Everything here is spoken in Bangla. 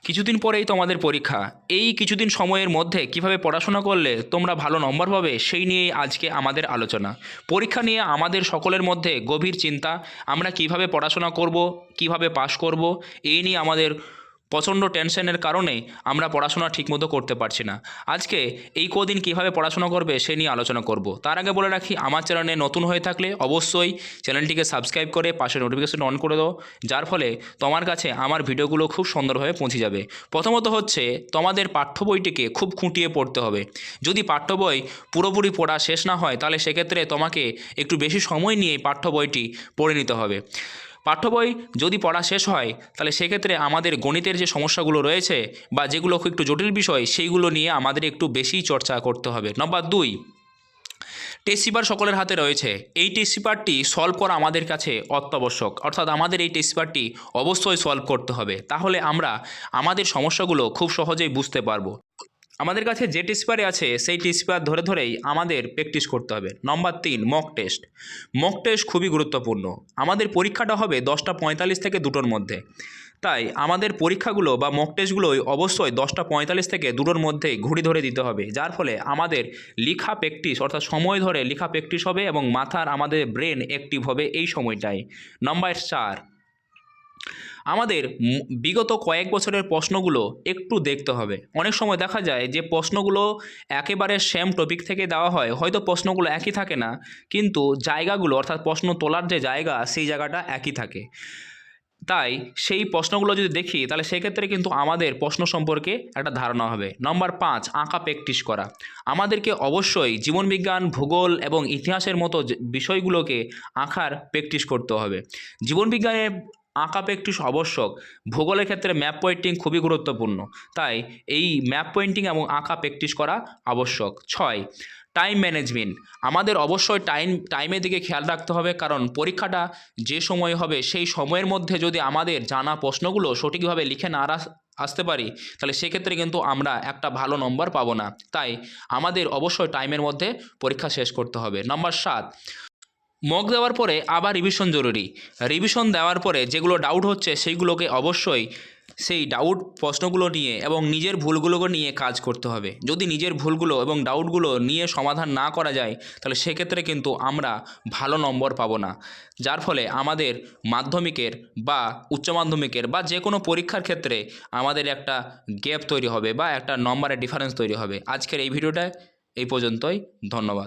কিছুদিন পরেই তোমাদের পরীক্ষা। এই কিছুদিন সময়ের মধ্যে কিভাবে পড়াশোনা করলে তোমরা ভালো নম্বর পাবে সেই নিয়েই আজকে আমাদের আলোচনা। পরীক্ষা নিয়ে আমাদের সকলের মধ্যে গভীর চিন্তা। আমরা কিভাবে পড়াশোনা করব, কিভাবে পাশ করব, এই নিয়ে আমাদের প্রচণ্ড টেনশনের কারণে আমরা পড়াশোনা ঠিকমতো করতে পারছি না। আজকে এই কদিন কিভাবে পড়াশোনা করবে সে নিয়ে আলোচনা করব। তার আগে বলে রাখি, আমার চ্যানেলে নতুন হয়ে থাকলে অবশ্যই চ্যানেলটিকে সাবস্ক্রাইব করে পাশে নোটিফিকেশন অন করে দাও, যার ফলে তোমার কাছে আমার ভিডিওগুলো খুব সুন্দরভাবে পৌঁছে যাবে। প্রথমত হচ্ছে, তোমাদের পাঠ্য বইটিকে খুব খুঁটিয়ে পড়তে হবে। যদি পাঠ্য বই পুরোপুরি পড়া শেষ না হয় তাহলে সেক্ষেত্রে তোমাকে একটু বেশি সময় নিয়ে পাঠ্য বইটি পড়ে নিতে হবে। পাঠ্য বই যদি পড়া শেষ হয় তাহলে সেক্ষেত্রে আমাদের গণিতের যে সমস্যাগুলো রয়েছে বা যেগুলো একটু জটিল বিষয় সেইগুলো নিয়ে আমাদের একটু বেশি চর্চা করতে হবে। নম্বর 2, টেস্ট পেপার সকলের হাতে রয়েছে। এই টেস্ট পেপারটি সলভ করা আমাদের কাছে অত্যাবশ্যক, অর্থাৎ আমাদের এই টেস্ট পেপারটি অবশ্যই সলভ করতে হবে। তাহলে আমরা আমাদের সমস্যাগুলো খুব সহজেই বুঝতে পারবো। আমাদের কাছে যে টেস্ট পেপারে আছে সেই টেস্ট পেপার ধরে ধরেই আমাদের প্র্যাকটিস করতে হবে। নম্বর 3, মক টেস্ট। মক টেস্ট খুবই গুরুত্বপূর্ণ। আমাদের পরীক্ষাটা হবে 10:45 থেকে 2টোর মধ্যে। তাই আমাদের পরীক্ষাগুলো বা মক টেস্টগুলোই অবশ্যই 10:45 থেকে 2টোর মধ্যেই ঘড়ি ধরে দিতে হবে, যার ফলে আমাদের লেখা প্র্যাকটিস অর্থাৎ সময় ধরে লেখা প্র্যাকটিস হবে এবং মাথার আমাদের ব্রেন অ্যাক্টিভ হবে এই সময়টায়। নম্বর 4, আমাদের বিগত কয়েক বছরের প্রশ্নগুলো একটু দেখতে হবে। অনেক সময় দেখা যায় যে প্রশ্নগুলো একেবারে সেম টপিক থেকে দেওয়া হয়, হয়তো প্রশ্নগুলো একই থাকে না, কিন্তু জায়গাগুলো অর্থাৎ প্রশ্ন তোলার যে জায়গা সেই জায়গাটা একই থাকে। তাই সেই প্রশ্নগুলো যদি দেখি তাহলে সেক্ষেত্রে কিন্তু আমাদের প্রশ্ন সম্পর্কে একটা ধারণা হবে। নম্বর 5, আঁকা প্র্যাকটিস করা। আমাদেরকে অবশ্যই জীবনবিজ্ঞান, ভূগোল এবং ইতিহাসের মতো বিষয়গুলোকে আঁকার প্র্যাকটিস করতে হবে। জীবনবিজ্ঞানে আঁকা প্র্যাকটিস আবশ্যক। ভূগোলের ক্ষেত্রে ম্যাপ পয়েন্টিং খুবই গুরুত্বপূর্ণ, তাই এই ম্যাপ পয়েন্টিং এবং আঁকা প্র্যাকটিস করা আবশ্যক। 6, টাইম ম্যানেজমেন্ট। আমাদের অবশ্যই টাইমের দিকে খেয়াল রাখতে হবে, কারণ পরীক্ষাটা যে সময় হবে সেই সময়ের মধ্যে যদি আমাদের জানা প্রশ্নগুলো সঠিকভাবে লিখে না আসতে পারি তাহলে সেক্ষেত্রে কিন্তু আমরা একটা ভালো নম্বর পাবো না। তাই আমাদের অবশ্যই টাইমের মধ্যে পরীক্ষা শেষ করতে হবে। নম্বর 7, মক দেওয়ার পরে আবার রিভিশন জরুরি। রিভিশন দেওয়ার পরে যেগুলো ডাউট হচ্ছে সেইগুলোকে অবশ্যই সেই ডাউট প্রশ্নগুলো নিয়ে এবং নিজের ভুলগুলোকে নিয়ে কাজ করতে হবে। যদি নিজের ভুলগুলো এবং ডাউটগুলো নিয়ে সমাধান না করা যায় তাহলে সেক্ষেত্রে কিন্তু আমরা ভালো নম্বর পাবো না, যার ফলে আমাদের মাধ্যমিকের বা উচ্চ মাধ্যমিকের বা যে কোনো পরীক্ষার ক্ষেত্রে আমাদের একটা গ্যাপ তৈরি হবে বা একটা নম্বরের ডিফারেন্স তৈরি হবে। আজকের এই ভিডিওটা এই পর্যন্তই। ধন্যবাদ।